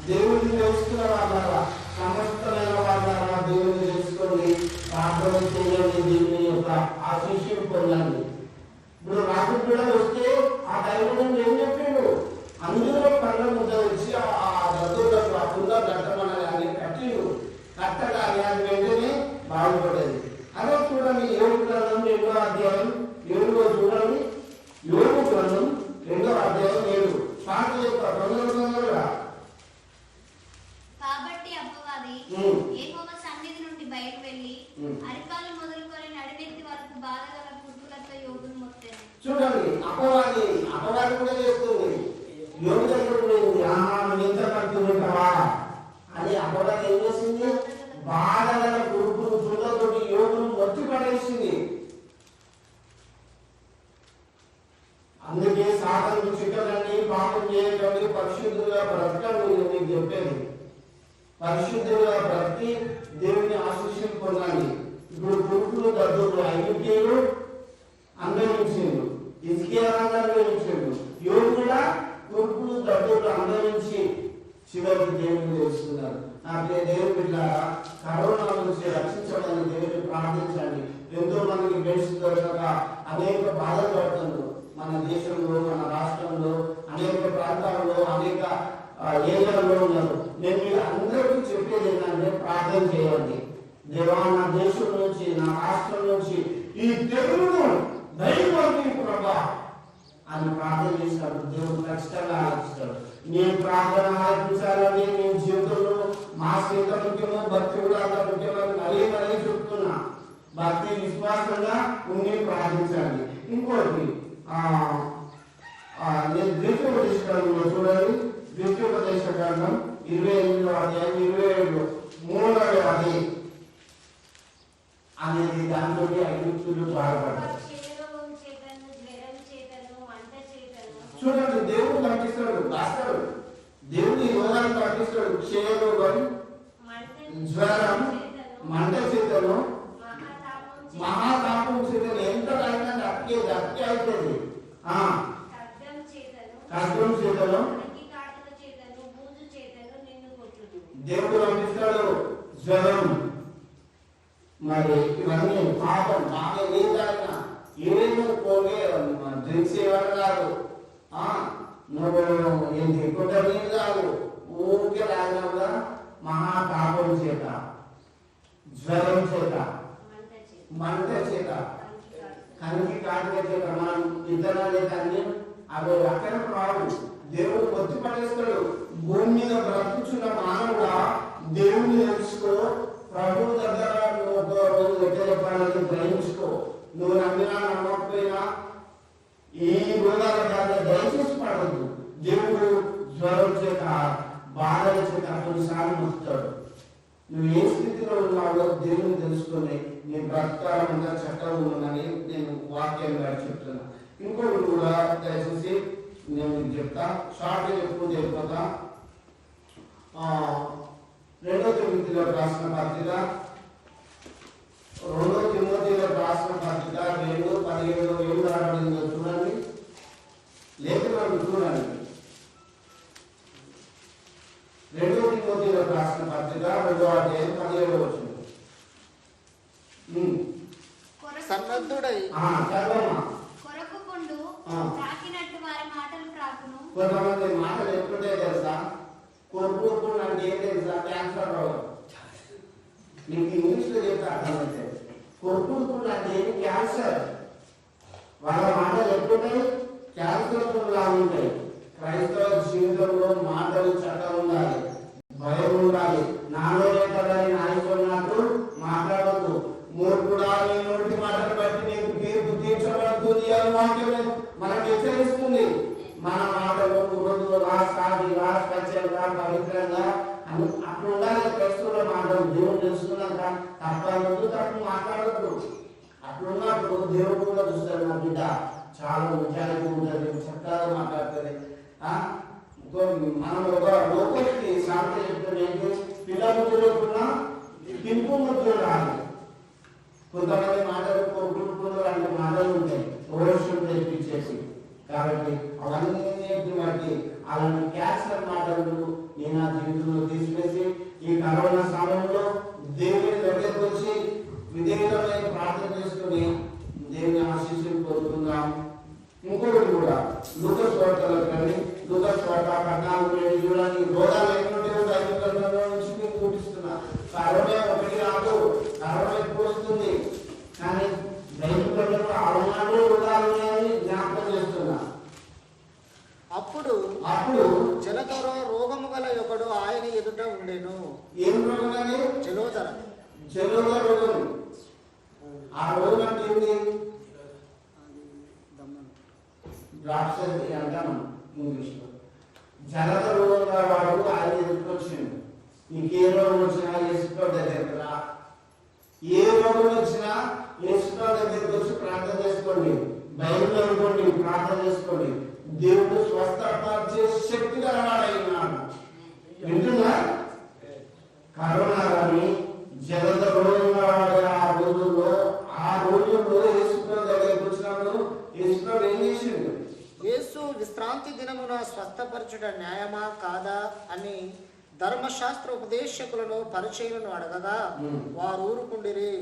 Speaker 1: దేవుడిని తెలుసుకున్న వాళ్ళారా, సమస్తమైన వాళ్ళారా, దేవుడిని తెలుసుకొని ప్రార్థన చేయండి, దేవుని యొక్క ఆశీస్సులు పొందండి. ఇప్పుడు రాత్రి కూడా వస్తే ఆ దైవజనుడు ఏం చెప్పాడు? అందులో కళ్ళ ముద్ద వచ్చి ఆ దద్దోలకు ఆ కుంద గట్టమని కట్టిండు. కట్టడాన్ని అది వెంటనే బాగుపడేది. అదే చూడండి, 7 గ్రంథం 2వ అధ్యాయం 7లో చూడండి. 7 గ్రంథం 2వ అధ్యాయం 7 పాట యొక్క తొందరగా.
Speaker 3: కాబట్టి అపవాది యెహోవా సన్నిధి నుండి బయట వెళ్ళి అరికాలు మొదలుకొని నడినెత్తి వరకు బాధగల పురుగులతో యోగును మొత్తాను.
Speaker 1: చూడండి, అపవాది కూడా చేస్తుంది. యోగు దగ్గర ఎంత కడుతుంటావా అని అపవాది ఏం చేసింది? బాధగల పురుగులు పుల్లతోటి యోగును మొత్తి పడేసింది. అందుకే సాధనకు చిక్కదండి, పాపం చేయకండి, పరిశుద్ధులుగా బ్రతకండి. మీకు చెప్పేది పరిశుద్ధులుగా బ్రతికి దేవుని ఆశీస్సులు పొందండి. ఇప్పుడు పురుగులు దద్దులు ఐగుప్తీయులు అనుభవించిండు, హిజ్కియా అనుభవించిండు, యోగు కూడా పురుగులు దద్దులు అనుభవించి చివరికి దేవుని తెలుస్తున్నారు. నాకు దేవుని బిడ్డారా, కరోనా నుంచి రక్షించడానికి దేవుని ప్రార్థించండి. ఎంతో మందికి బెడ్స్ దొరకక అనేక బాధలు పడుతున్నారు. మన దేశంలో, మన రాష్ట్రంలో, అనేక ప్రాంతాల్లో, అనేక ఏరియాలో ఉన్నారు. నేను మీరు అందరికీ చెప్పేది ఏంటంటే, ప్రార్థన చేయండి. దేవా, నా దేశం నుంచి, నా రాష్ట్రం నుంచి ఈ తెగులును దైవాన్ని ప్రభా అని ప్రార్థన చేసినప్పుడు దేవుడు ఖచ్చితంగా ఆలోచిస్తాడు. నేను ప్రార్థన ఆలోచించాలని మీ జీవితంలో మా సీత ముఖ్యమో, భక్తి కూడా అంత ముఖ్యమని మరీ చెప్తున్నా. భక్తి విశ్వాసంగా ఉండి ప్రార్థించండి. ఇంకోటి, నేను ద్వితీయోపదేశకాండంలో చూడండి, ద్వితీయోపదేశకాండం 28వ అధ్యాయం 27 3వ అనేది దాంట్లో ఐగుప్తులు బాధపడ్డారు. చూడండి, దేవుడు కనిపిస్తాడు, రాస్తాడు. దేవుడు యోగాన్ని కనిపిస్తాడు. క్షయరోగం, జ్వరం, మంట చేతను, మహాతాపం చేతను. ఎంత కాకుండా అక్కి అవుతుంది. ఖడ్గం చేతను దేవుడు కనిపిస్తాడు. జ్వరం, మరి ఇవన్నీ పాపం బాగా ఏదైనా ఏదైనా పోగే డ్రింక్స్ ఇవ్వడం కాదు, నువ్వు ఏంటి కుట్ట నీళ్ళు కాదు, ఊరికే లాగినా కూడా మహాతాపం చేత, జ్వరం చేత, మంట చేత, కనికి కాటిక చేత, మనం ఇతరులు అన్ని అవి అక్కడ రావు. దేవుడు వచ్చి పడేస్తాడు. భూమి మీద బ్రతుకుచున్న మానవుడా, దేవుని తెలుసుకో. ప్రభు దగ్గర రోజు ఎట్లా చెప్పాలని గ్రహించుకో. నువ్వు నమ్మినా నమ్మకపోయినా ఈ రోగాల కాదు, దయచేసి పడద్దు. దేవుడు జ్వరం చేత, బాధల చేత కొన్నిసార్లు వస్తాడు. నువ్వు ఏ స్థితిలో ఉన్నావో దేవుని తెలుసుకొని నీ బ్రతకాలంగా చట్టం ఉందని నేను వాక్యంగా చెప్తున్నా. ఇంకొకటి కూడా దయచేసి నేను చెప్తా, షార్ట్గా చెప్పుకుంటూ వెళ్ళిపోతా. 2వ తిమోతిలో రాసిన పత్రిక 2వ తిమోతిలో రాసిన పత్రిక 2:17 రాబడిందో చూడండి, లేఖనాలు చూడండి. 2వ తిమోతిలో రాసిన పత్రిక 2వ అధ్యాయం 17 వచనం.
Speaker 2: సన్నద్ధుడై
Speaker 3: కొరకుకుండు తాకినట్టు వారి మాటలు ప్రాకును.
Speaker 1: కొంతమంది మాటలు ఎప్పుడే తెలుసా? కొరుకు అంటే ఏం తెలుసా? క్యాన్సర్ రోగం. మీకు ఇంగ్లీష్ లో చెప్తే అర్థమైతే కొరుకు అంటే క్యాన్సర్. వాళ్ళ మాటలు ఎప్పుడుంటాయి? క్యాన్సర్ లాగా ఉంటాయి. క్రైస్తవ జీవితంలో మాటలు చక్కగా ఉండాలి, భయం ఉండాలి. నాలో లేదని నాయకున్నట్టు మాట్లాడద్దు. మూర్ఖుడా, నీ నోటి మాటలు బట్టి నీకు తీర్పు తీర్చబడుతుంది అని వాక్యం మనకు హెచ్చరిస్తుంది. మన మాటలు మృదువుగా, సాగిగా, స్వచ్ఛంగా, పవిత్రంగా అట్లా ఉండాలి. క్రైస్తవుల మాటలు దేవుడు తెలుసుకున్నాక తప్ప మాట్లాడద్దు. దేవుడు కూడా చూస్తాడు, నా బిడ్డ చాలా నిజాయితీ ఉంటుంది, చక్కగా మాట్లాడుతుంది. మనం ఒక లోపలికి సామెత చెప్తాడు ఏంటి, పిల్ల ముద్దు లేకున్నా పింపు ముద్దు రాదు. కొంతమంది మాటలు కొడుకులు లాంటి మాటలు ఉంటాయి, ఓవర్షం తెప్పించేసి. కాబట్టి అవన్నీ బట్టి అలాంటి క్యాన్సర్ మాటలు నేను నా జీవితంలో తీసివేసి ఈ కరోనా సమయంలో దేవుని దగ్గరకు వచ్చి విధేయులమైన ప్రార్థన చేసుకుని దేవుని ఆశీస్సులు పొందుకుందాం. ఇంకొకటి కూడా లూకాసు వార్తలో కానీ లూకాసు వార్త 14 చూడండి, రోగాలు ఎన్నుంటే బైబిల్ గ్రంథంలో నుంచి మీకు చూపిస్తున్నా. కరోనా ఒకటి రాదు, కరోనా ఎక్కువ వస్తుంది, కానీ బైబిల్ గ్రంథంలో ఆరునాడు రోగాలు ఉన్నాయని జ్ఞాపకం చేస్తున్నా.
Speaker 2: అప్పుడు జలధర రోగము గల ఒకడు ఆయన ఎదుట ఉండెను.
Speaker 1: ఏం రోగం అని?
Speaker 2: జలోదర
Speaker 1: రోగం. ఆ రోగం అంటే ఏంటి? డ్రాప్సీ అంటాం ఇంగ్లీష్ లో. జలధర రోగం వాడు ఆయన ఎదుర్కొచ్చిండు. నీకు ఏ రోగం వచ్చినా యేసుప్రభు దగ్గరికి రా. ఏ రోగం వచ్చినా యేసుప్రభు దగ్గరికి వచ్చి ప్రార్థన చేసుకోండి, బైబిల్ అనుకోండి, ప్రార్థన చేసుకోండి. దేవుడు స్వస్థపరిచే శక్తి గలవాడైనాడు. వింటున్నా? కరోనా కానీ జలధర రోగం ఆ రోజుల్లో యేసుప్రభు దగ్గరికి వచ్చినప్పుడు యేసుప్రభు ఏం చేసిండు?
Speaker 2: యేసు విశ్రాంతి దినమున స్వస్థపరచుట న్యాయమా కాదా అని ధర్మశాస్త్ర ఉపదేశకులను పరిచయులను అడగగా వారు ఊరుకుండిరి.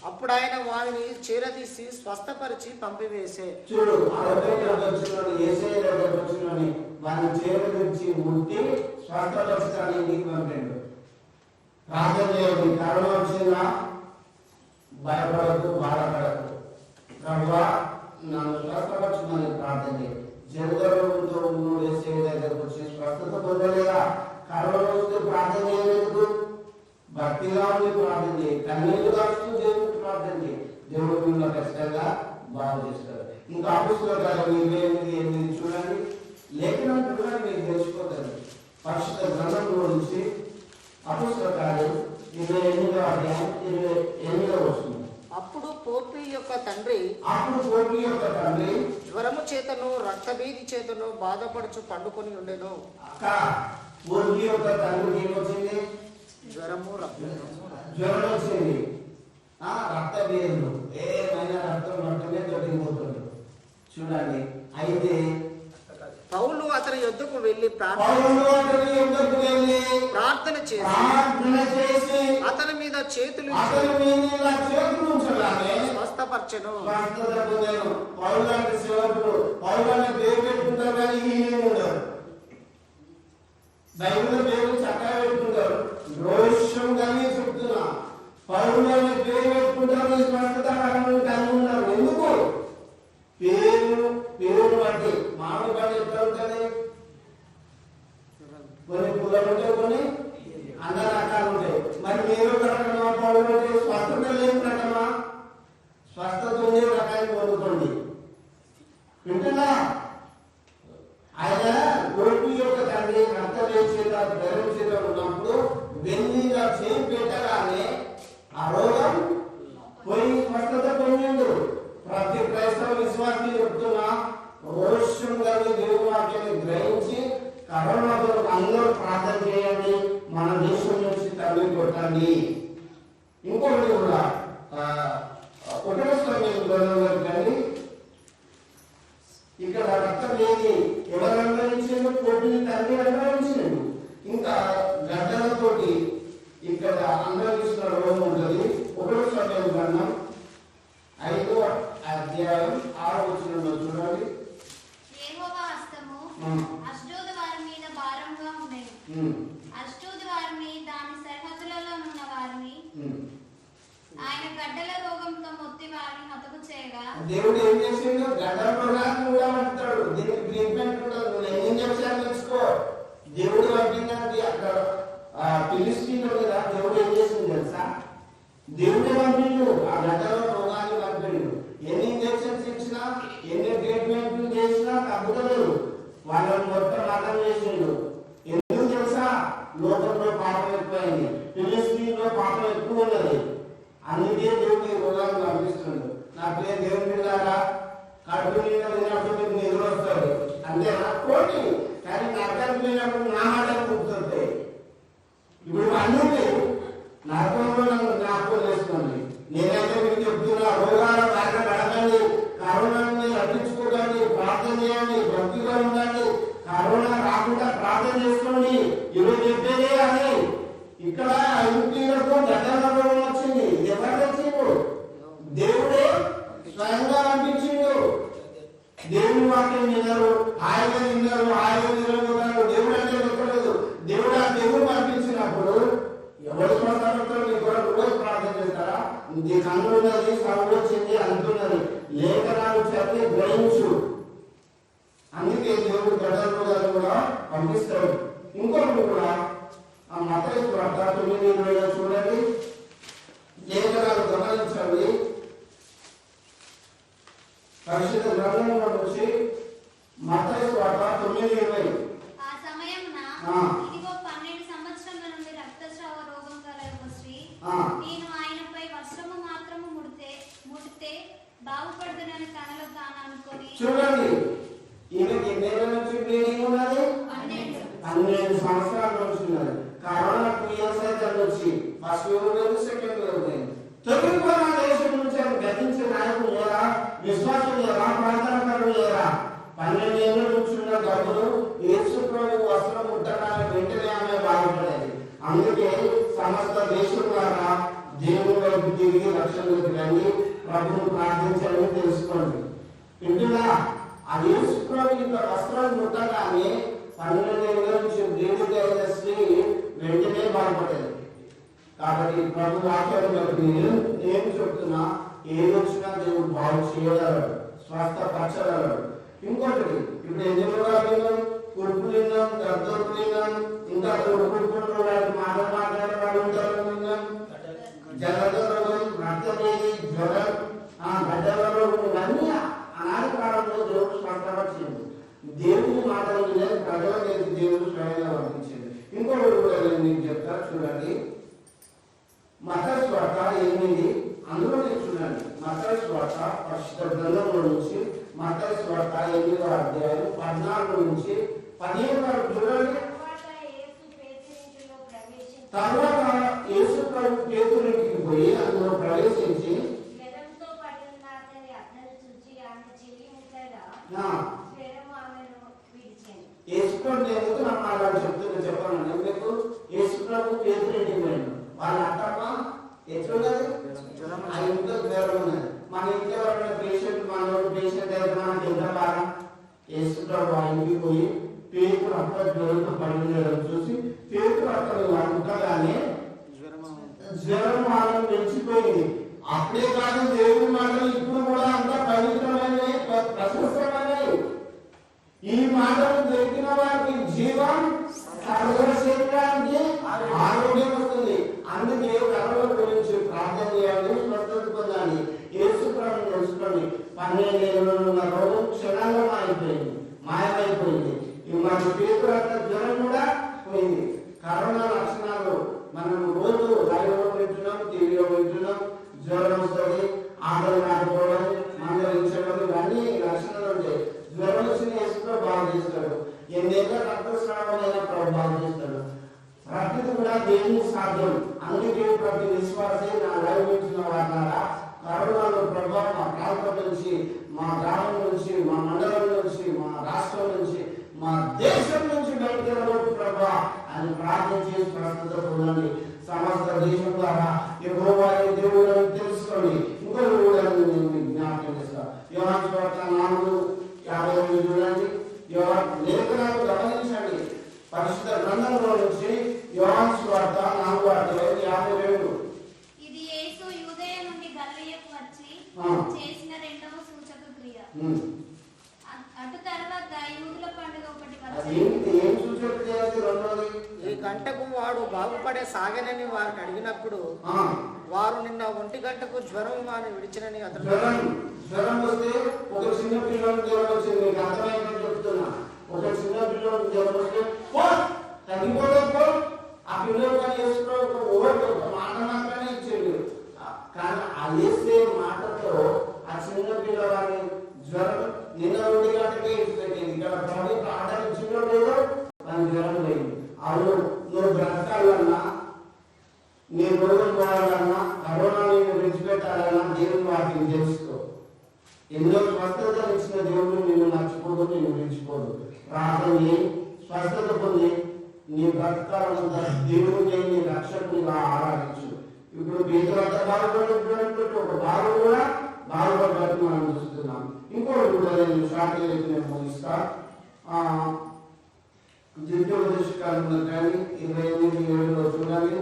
Speaker 2: అప్పుడు ఆయన వారిని చేరదీసి స్వస్థపరిచి పంపివేసే.
Speaker 1: చూడు, వారిని చేరదీసి ముట్టి స్వస్థపరచడానికి పంపిండు. ప్రార్థన చేయండి. కరోనా వచ్చిందా భయపడకు, బాధపడకు. ప్రభువా నన్ను స్వస్థపరచమని ప్రార్థన చేయండి. జలధరంతో వేసే దగ్గరకు వచ్చి స్వస్థత పొందలేదా? కరోనా వస్తే ప్రార్థన చేయలేదు, భక్తిగా ఉండి ప్రార్థన చేయి, కన్నీళ్లు కాస్తూ దేవుడికి ప్రార్థన చేయి. దేవుడు మిమ్మల్ని ఖచ్చితంగా బాగు చేస్తారు. ఇంకా అపుస్తకాలు 28 చూడండి, లేఖనం చూడండి, మీకు తెలిసిపోతుంది. పరిశుద్ధ గ్రంథంలో నుంచి అపుస్తకాలు 28వ అధ్యాయం 28వ వస్తుంది.
Speaker 2: అప్పుడు పోర్పి యొక్క తండ్రి జ్వరము చేతను రక్తభేది చేతను బాధపడుచు పండుకొని ఉండెను.
Speaker 1: పోర్పి యొక్క తండ్రికి ఏమొచ్చింది?
Speaker 2: జ్వరం
Speaker 1: వచ్చింది. రక్తభేదులు, ఏమైనా రక్తమే దొరికిపోతుంది. చూడండి, అయితే
Speaker 2: పౌలు అతని యొద్దకు వెళ్ళి ప్రార్థన చేసి అతని మీద చేతులు స్వస్థపరచెను.
Speaker 1: బైబిల్ పేరు చక్కగా పెట్టుకుంటారు, రోషం కానీ చెప్తున్నా. పౌరులని పేరు పెట్టుకుంటారు, స్వస్థత కలిగి ఉన్నారు. ఎందుకు? పేరు బట్టి. మామిడి పండు ఎట్లా ఉంటుంది? కొన్ని పుల్లలు ఉంటాయి, కొన్ని అన్ని రకాలు ఉంటాయి. మరి మీరు రకమా పౌరులు అంటే స్వస్థత లేని రకమా? స్వస్థత ఉండే రకాన్ని పొందుకోండి. వింటున్నా? ఆయన కోటి యొక్క తండ్రి రక్తభేది చేత జ్వరం చేత ఉన్నప్పుడు వెన్నీగా చేయి పెట్టగానే ఆ రోగం పోయి స్వస్థత పొందిండు. ప్రతి క్రైస్తవ విశ్వాసి చెప్తున్నా, రోషం గారి దేవుని వాక్యాన్ని గ్రహించి కరోనాతో అందరూ ప్రార్థన చేయండి, మన దేశం నుంచి తల్లి కొట్టండి. ఇంకొకటి కూడా 1వ సమయంలో కానీ ఇక్కడ రక్తం లేని ఎవరు అనుభవించారు? కోటిని తండ్రి అనుభవించాడు. ఇంకా గడ్డలతోటి ఇక్కడ అనుభవిస్తున్న రోగం ఉంటుంది. 1వ సమయం గ్రంథం 5వ అధ్యాయం 6వ వచనంలో చూడండి.
Speaker 3: యెహోవా హస్తము అష్డోదు వారి మీద భారంగా ఉండెను. అష్డోదు వారిని దాని సరిహద్దులలో ఉన్న వారిని ఆయన గడ్డల రోగంతో మొత్తి వారిని హతము చేయగా
Speaker 1: దేవుడు ఏం చేసిండు? గడ్డల రోగాన్ని కూడా పడతాడు. దీనికి ట్రీట్మెంట్ ఉండదు, నువ్వు ఇంజక్షన్ తెచ్చుకో. దేవుడు పంపిందంటే అక్కడ ఫిలిస్తీన్లో కదా దేవుడు ఏం చేసింది తెలుసా? దేవుడే పంపిండు, ఆ గడ్డల రోగాన్ని పంపిండు. ఎన్ని ఇంజక్షన్స్ ఇచ్చినా, ఎన్ని ట్రీట్మెంట్లు చేసినా తగ్గుతలేదు. వాళ్ళని మొత్తం మతం చేసిండు. ఎందుకు తెలుసా? లోకంలో పాపం ఎక్కువైంది, ఫిలిస్తీన్లో పాపం ఎక్కువ ఉన్నది. అందుకే దేవుడు ఈ రోగాన్ని పంపిస్తుండు. నా అట్లే దేవుని పిల్లారా కడుపు నిండా తిన్నప్పుడు మీకు నిద్ర వస్తుంది అంతేనా కోటి. కానీ నరకం తిన్నప్పుడు నా మాటలు గుర్తుంటాయి. ఇప్పుడు అన్నీ నరకంలో నన్ను జ్ఞాపకం చేసుకోండి. నేనైతే మీకు చెప్తున్నా, రోగాల బారిన పడకండి, కరోనాని రక్షించుకోకండి, ప్రార్థన చేయండి, భక్తిగా ఉండండి, కరోనా రాకుండా ప్రార్థన చేసుకోండి. ఈరోజు చెప్పేదే అని. ఇక్కడ యూపీలకు గడ్డల రోగం వచ్చింది. ఎవరు వచ్చిండు? దేవుడే స్వయంగా అనిపించిండు. దేవుని వాక్యం వినరు, ఆయన విన్నారు, ఆయన నిలబోతారు. దేవుడు అంటే చెప్పలేదు. దేవుడు ఆ దేవుడు పంపించినప్పుడు ఎవరు స్వతంత్రం నీ కొరకు రోజు ప్రార్థన చేస్తారా? నీ కన్నున్నది, సౌండ్ వచ్చింది అంటున్నది, లేఖనాలు చదివి గ్రహించు. అందుకే దేవుడు గడ్డలు కూడా పంపిస్తాడు. ఇంకొకటి కూడా ఆ మత్తయి వార్త 9:20 చూడండి. లేఖనాలు గమనించండి. పరిశుద్ధ గ్రంథంలో నుంచి మత్తయి వార్త 9:20.
Speaker 3: ఆ సమయమున ఇదిగో 12 సంవత్సరముల నుండి రక్తస్రావ రోగం గల ఒక స్త్రీ, నేను ఆయనపై వస్త్రము మాత్రము ముడితే బాగుపడుతున్నని తనలో తాను అనుకొని.
Speaker 1: చూడండి, ఈమెకి ఎన్నేళ్ళ నుంచి బ్లీడింగ్ ఉన్నది? 12 సంవత్సరాల నుంచి ఉన్నది. కరోనా 2 years అయితే వచ్చి ఫస్ట్ వేవ్ లేదు, సెకండ్ వేవ్ లేదు. తొలగిపోయిన దేశం నుంచి ఆమె గతించే నాయకులు లేరా? విశ్వాసం లేరా? ప్రార్థనకారులు లేరా? 12 ఏళ్ళ నుంచి ఉన్న గర్భులు యేసు ప్రభు వస్త్రం ముట్టడానికి వెంటనే ఆమె బాగుపడేది. అందుకే సమస్త దేశం ద్వారా దేవుని వైపు తిరిగి రక్షణలోకి రండి, ప్రభువును ప్రార్థించాలని తెలుసుకోండి. వింటున్నా? ఆ యేసు ప్రభు ఇంత వస్త్రం ముట్టగానే 12 ఏళ్ళ నుంచి బ్లీడింగ్ అయిన స్త్రీ వెంటనే బాగుపడేది. కాబట్టి ప్రభు వాక్యాన్ని బట్టి నేను చెప్తున్నా, ఏది వచ్చినా దేవుడు బాగు చేయగలడు, స్వస్థపరచగలడు. ఇంకోటి, ఇప్పుడు ఎన్ని రోగాలు? కురుపు విన్నాం, గర్భపు విన్నాం, ఇంకా కొడుకులు వాటి మాట్లాడే వాళ్ళు ఉంటారు విన్నాం, జలద రోగం, రక్తవేది, జ్వరం, గడ్డల రోగం, ఇవన్నీ అనాది కాలంలో దేవుడు స్వస్థపరిచింది. దేవుని మాటలు వినే ప్రజలకి దేవుడు స్వయంగా వర్తించింది. ఇంకోటి కూడా నేను మీకు చెప్తా చూడండి. మత్తయి వార్త 8 అందులో చూడండి. మత్తయి వార్త పరిశుద్ధ గ్రంథంలో నుంచి మత్తయి వార్త 8వ అధ్యాయం 14 నుంచి 15 వరకు చూడండి. తర్వాత యేసు ప్రభు పేతురునికి పోయి అందులో ప్రవేశించి యేసు ప్రభు ఎందుకు నా మాట్లాడి చెప్పాను మీకు. యేసు ప్రభు పేతురునికి పోయాడు. వాళ్ళ అట్టమ్మ ఎట్లున్నది? ఆ ఇంట్లో జ్వరం ఉన్నది. మన ఇంట్లో ఎవరైనా పేషెంట్, మన పేషెంట్ అయితే మనకి ఎంత బాగా. యేసు ప్రభు ఆ ఇంటికి పోయి పేతురు అక్కడ జ్వరంతో పడిన చూసి పేతురు అక్కడ వంటగానే జ్వరం వాళ్ళని పెంచిపోయింది. అప్పుడే కాదు, దేవుని మాటలు ఇప్పుడు కూడా అంత పవిత్రమైనవి, ప్రశస్తమైనవి. ఈ మాటలు దొరికిన వారికి జీవం, సర్వ శరీరానికి ఆరోగ్యం వస్తుంది. అందుకే కరోనా గురించి ప్రార్థన చేయాలి, స్వస్థత పొందాలి. యేసు ప్రభువుని తెలుసుకోండి. 12 ఏళ్ళలో ఉన్న రోగం క్షణంగా మాయమైపోయింది. మన పేతురు అట్లా జ్వరం కూడా పోయింది. కరోనా లక్షణాలు మనం రోజు లైవ్లో వింటున్నాం, టీవీలో వింటున్నాం. జ్వరం వస్తుంది, ఆటలు ఆడుకోవడం, మందలించడం, ఇవన్నీ లక్షణాలు ఉంటాయి. జ్వరం వచ్చిన యేసులో బాగు చేస్తాడు. ఎన్నేళ్ళ రక్తస్రావం అయినా ప్రభు బాగు చేస్తాడు. ప్రకృతి కూడా దేవునికి సాధ్యం. అందుకే ప్రతి విశ్వాసే నా లైవ్ వింటున్న వారినారా, కరోనాలో ప్రభావ మా ప్రాంతం నుంచి, మా గ్రామం నుంచి, మా మండలం నుంచి, మా రాష్ట్రం నుంచి, మా దేశం నుంచి బయటకు వెళ్ళవచ్చు ప్రభా అని ప్రార్థించి స్వస్థత పొందండి. సమస్త దేశం ద్వారా యెహోవా దేవుడు తెలుసుకోండి. ఇంకొక కూడా నేను జ్ఞాపకం చేస్తాను. యోహాను సువార్త 4:52 చూడండి. లేఖనాలు గమనించండి. పరిశుద్ధ గ్రంథంలో నుంచి యోహాను సువార్త 4:52.
Speaker 3: ఇది యేసు యూదయ నుండి గలిలయకు వచ్చి చేసిన రెండవ సూచక క్రియ. అటు తర్వాత యూదుల పండుగ ఒకటి వచ్చింది.
Speaker 1: ఏం సూచక క్రియ రెండోది?
Speaker 2: ఈ గంటకు వాడు బాగుపడే సాగనని వారిని అడిగినప్పుడు వారు నిన్న 1 గంటకు జ్వరం వాని విడిచినని అతను.
Speaker 1: జ్వరం వస్తే ఒక చిన్న పిల్లలకు జ్వరం వచ్చింది. మీకు అర్థమైందని చెప్తున్నా. ఒక చిన్న పిల్లలకు జ్వరం వస్తే తగ్గిపోతే ఆ పిల్లలు కానీ వేసుకో ఒక మాట మాత్రమే ఇచ్చేది. కానీ ఆ వేసే మాటతో ఆ తెలుసుకో. ఎన్నో స్వస్థత ఇచ్చిన దేవుడు నిన్ను మర్చిపోదు, నిన్ను విడిచిపోదు. ప్రార్థన చేయి, స్వస్థత పొంది నీ బ్రతకాలంతా దేవుడిని నీ రక్షకునిగా ఆరాధించు. ఇప్పుడు పేదలంతా బాగుపడుతున్నట్టు ఒక బాగు కూడా బాగుపడ్డట్టు మనం చూస్తున్నాం. ఇంకోటి కూడా నేను షార్ట్గా నేను ముగిస్తా. ద్వితీయోపదేశకాండం కానీ 28:7 చూడాలి.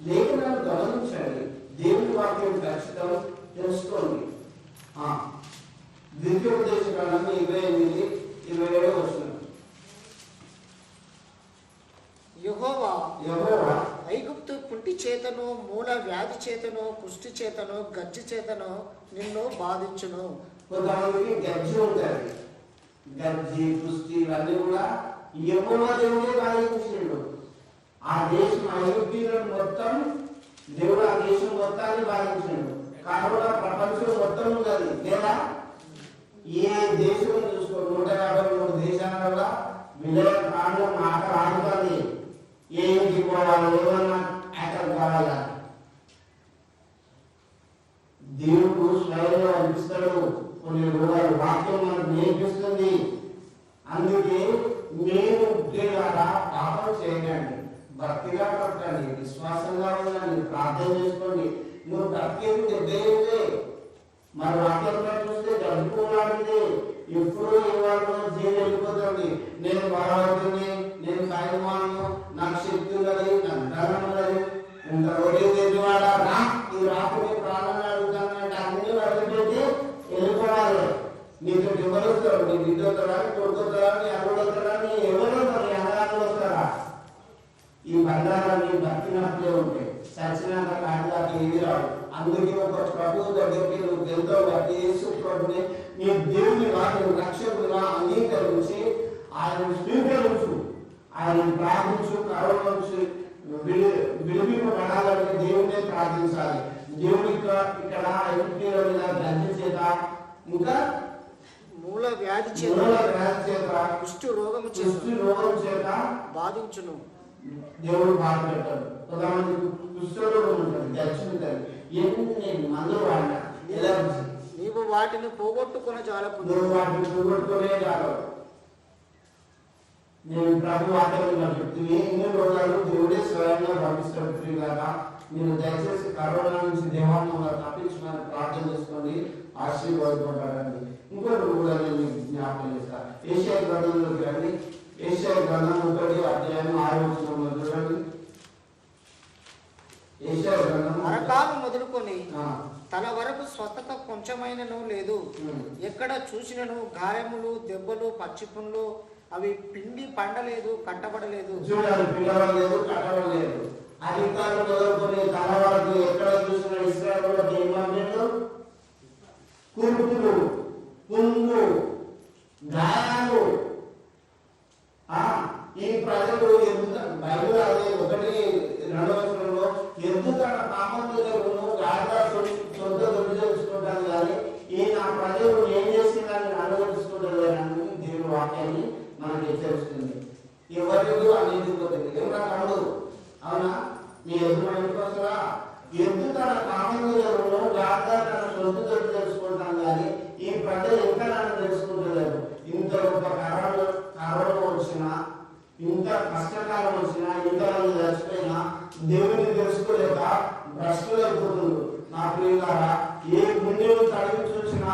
Speaker 1: లేఖనాలు గమనించండి, దేవుని వాక్యం ఖచ్చితం తెలుసుకోండి. ద్వితీయోపదేశకాండం 28:27 వస్తుంది.
Speaker 2: యెహోవా ఐగుప్తు కుంటి చేతను, మూల వ్యాధి చేతను, కుష్టి చేతను, గజ్జి చేతను నిన్ను బాధించును.
Speaker 1: కొంతమందికి గజ్జి ఉంటుంది. గజ్జి, కుష్టి ఇవన్నీ కూడా యెహోవా దేవుడే బాధించాడు. ఆ దేశం ఐగుప్తీయులను మొత్తం దేవుడు ఆ దేశం మొత్తాన్ని బాధించాడు. కరోనా ప్రపంచం మొత్తం ఉన్నది లేదా? ఏ దేశం చూసుకో, 153 దేశాల వల్ల విలయ ప్రాణం మాట రానుతుంది. ఏ ఇంటికి పోవాలి, ఏమన్నా అటాక్ కావాలా? దేవుడు స్వయంగా అనిపిస్తాడు. కొన్ని రోగాలు వాక్యం మనకు నేర్పిస్తుంది. అందుకే నేను దేవుడా పాపం చేయకండి, భక్తిగా పట్టండి, విశ్వాసంగా ఉండండి, ప్రార్థన చేసుకోండి. నువ్వు బ్రతికేది దేవుడే. మరి వాక్యంలో చూస్తే జరుపుకోవాలంటే ఎప్పుడో ఇవాళ జీవి వెళ్ళిపోతుంది. నేను బలవంతుని, నేను సాయమాను, నాకు శక్తి ఉన్నది, నాకు ధనం ఉన్నది, ఇంత రోజు తెలియవాడా రా, ఈ రాత్రి ప్రాణాలు అడుగుతానంటే అన్ని వదిలిపెట్టి వెళ్ళిపోవాలి. నీతో ఎవరు వస్తారు? నీ బిడ్డ వస్తారా, కొడుకు వస్తారా, నీ అల్లుడు వస్తారా, నీ ఎవరు వస్తారు? నీ అన్నగారు వస్తారా? ఈ బంధాలన్నీ బతికినట్లే ఉంటాయి. సచ్చినాక కాళ్ళకి ఏది రాదు. అందుకే ఒక ప్రభువు దగ్గరికి నువ్వు ఎంతో బట్టి యేసు ప్రభుని నీ దేవుని వాటిని రక్షకుడిగా అంగీకరించి ఆయన స్వీకరించు, ఆయన ప్రార్థించు. కరోనా నుంచి విడిపింపబడాలంటే దేవుడే ప్రార్థించాలి. దేవుడి ఇక్కడ ఐగుప్తీయుల మీద గజ్జి చేత, ఇంకా
Speaker 2: మూల వ్యాధి చేత, కుష్టి రోగం చేత బాధించును.
Speaker 1: దేవుడు బాధపెట్టాడు. కొంతమంది కుష్ఠరోగం ఉంటుంది, గజ్జి ఉంటుంది, ఎన్ని మందులు వాడినా
Speaker 2: నీవు వాటిని పోగొట్టుకునే జాలపు,
Speaker 1: నువ్వు వాటిని పోగొట్టుకునే జాలవు. నేను ప్రభు వాక్యంగా చెప్తుంది, ఎన్ని రోగాలు దేవుడే స్వయంగా పంపిస్తాడు కదా. మీరు దయచేసి కరోనా నుంచి దేవాలయంగా తప్పించమని ప్రార్థన చేసుకోండి, ఆశీర్వాదపడాలండి. ఇంకొకటి కూడా నేను జ్ఞాపకం చేస్తాను. ఏషియా గ్రంథంలోకి రండి. ఏషియా గ్రంథం 1:6 చూడండి. ఏషియా గ్రంథం
Speaker 2: అరకాలు మొదలుకొని తన వరకు స్వతక కొంచెమైనను లేదు. ఎక్కడ చూసినను గాయములు, దెబ్బలు, పచ్చిపుండ్లు, అవి పిండి పండలేదు, కట్టబడలేదు.
Speaker 1: చూడాలి, పిండవలేదు, కట్టబడలేదు. అధికారులు మొదలుకొని తన వరకు ఎక్కడ చూసిన ఇశ్రాయేలులో ఏమన్నారు? కురుపులు, పుండ్లు, గాయాలు. ఈ ప్రజలు బైబిల్ అదే 1:2 ఎందుకు తన పాపం గాయగా సొంత దొడ్డు తెలుసుకుంటాను కానీ ఈ నా ప్రజలు ఏం చేసిందని అనుభవిస్తుంటారు అని దేవుని వాక్యాన్ని మనకి హెచ్చరిస్తుంది. ఎవరికి అనేది పోతుంది. ఎవరా తమ్ముడు, అవునా? నీ ఎదురు ఇంటికి వస్తారా? ఎందుకు తన పాపం గాయగా తన సొంత దొడ్డు తెలుసుకుంటాను కానీ ఈ ప్రజలు ఇంకా నన్ను తెలుసుకుంటలేరు. ఇంత గొప్ప కరోనా వచ్చినా, ఇంత కష్టకాలం వచ్చినా, ఇంతమంది చచ్చిపోయినా దేవుని తెలుసుకోలేక భ్రష్టులైపోతుంది. నా ప్రియులారా, ఏ గుండెను తడివి చూసినా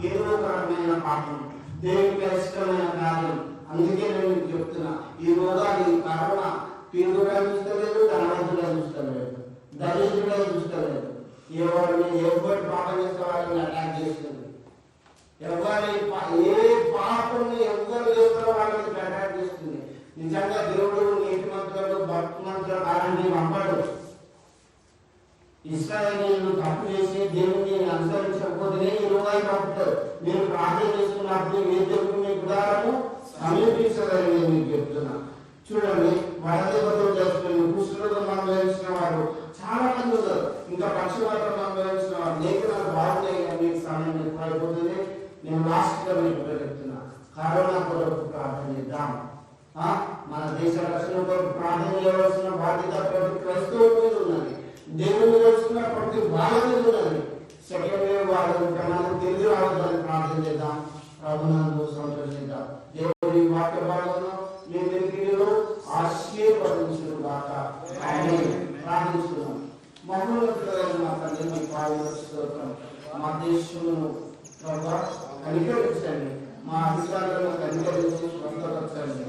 Speaker 1: ఏదో ఒక రకమైన పాపం, దేవునికి ఇష్టమైన కార్యం. అందుకే నేను చెప్తున్నా, ఈ రోగాలు, ఈ కరోనా పీడుగా చూస్తలేదు, ధనవంతుగా చూస్తలేదు, దళితుగా చూస్తలేదు. ఎవరి పాపం చేస్తే వాళ్ళని అటాక్ చేస్తుంది. ఏ పాపం ఎవరు చేస్తారో వాళ్ళని అటాక్ చేస్తుంది. నిజంగా దేవుడు నీతి మంత్రులు, భక్తి మంత్రులు అలాంటివి పంపడు. ఇశ్రాయేలీయులు తప్పు చేసి దేవుడిని అనుసరించకపోతేనే ఈ రోగాలు పంపుతారు. మీరు ప్రార్థన చేసుకున్నప్పుడు ఏ దేవుడు మీ గుడారము సమీపించదని మీకు చెప్తున్నా. చూడండి, వడదెబ్బతో చేసుకుని కుష్ఠరోగం అనుభవించిన వారు చాలా మంది ఉన్నారు. ఇంకా పక్షవాతం అనుభవించిన వారు లేఖనాలు బాగున్నాయి. మీకు సమయం ఎక్కువైపోతుంది. నేను లాస్ట్ గా మీకు చెప్తున్నా, కరోనా కొరకు ప్రార్థన చేద్దాం. మన దేశ రక్షణ కొరకు ప్రార్థన చేయవలసిన బాధ్యత ప్రతి క్రైస్తవుల మీద ఉన్నది. దేవుని తెలుసుకున్న ప్రతి వాళ్ళ మీద ఉన్నది. సెకండ్ వేవ్ వాళ్ళు మనకు తెలిసి రావద్దని ప్రార్థన చేద్దాం. ప్రభునందు సంతోషిద్దాం. దేవుడి వాక్య భాగంలో మీ వెనుకలో ఆశీర్వదించును గాక. ఆమేన్. ప్రార్థిస్తున్నాం. మహోన్నతుడైన మా తండ్రి, మీ పాదముల స్తోత్రం. మా దేశమును ప్రభువా కనికరించండి. మా అధికారులను కనికరించి స్వస్థపరచండి.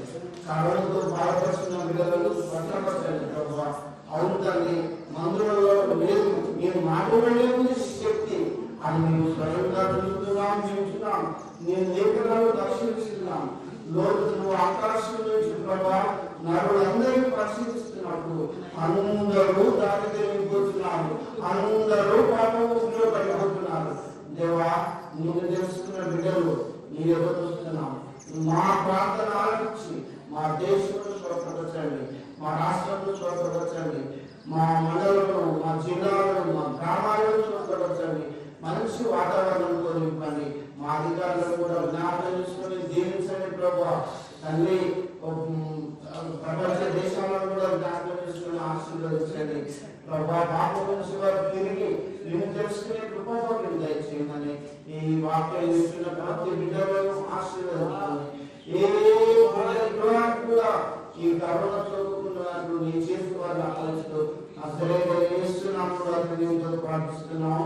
Speaker 1: కరోనాతో బాధపడుతున్న బిడ్డలను స్వస్థపరచండి ప్రభువా. అవును తండ్రి, మందులలో లేదు, మీరు మాటలోనే ఉంది శక్తి అని మేము స్వయంగా చూస్తున్నాం, చూస్తున్నాం. నేను లేఖనాలు దర్శిస్తున్నాం. లోతులు ఆకాశం నుంచి ప్రభా నరులందరినీ పరిశీలిస్తున్నప్పుడు అందరూ దాటి తెలియబోతున్నారు, అందరూ పాపంలో పడిపోతున్నారు. దేవా, నేను తెలుసుకున్న బిడ్డలు నీ ఎవరు వస్తున్నాం. మా ప్రార్థన ఆలకించి మా దేశంలో స్వస్థపరచండి, మా రాష్ట్రంలో స్వస్థపరచండి, మా మండలంలో, మా జిల్లాలో, మా గ్రామాలను స్వస్థపరచండి. మంచి వాతావరణంతో నింపండి. మా అధికారులను కూడా జ్ఞాపకం చేసుకొని దీవించండి ప్రభా. తండ్రి, ప్రపంచ దేశాలను కూడా జ్ఞాపకం చేసుకొని ఆశీర్వదించండి ప్రభా. పాపం నుంచి వారు తిరిగి నేను తెలుసుకునే కృపను దయచేయమని ఈ వాక్యం ఇస్తున్న ప్రతి బిడ్డలను ఆశీర్వదించండి. ఏ కూడా ఈ కరోనా చదువుకున్నట్లు నీ చేసి వారిని అప్పగిస్తూ అసలే వేస్తున్నాము, ప్రార్థిస్తున్నాము.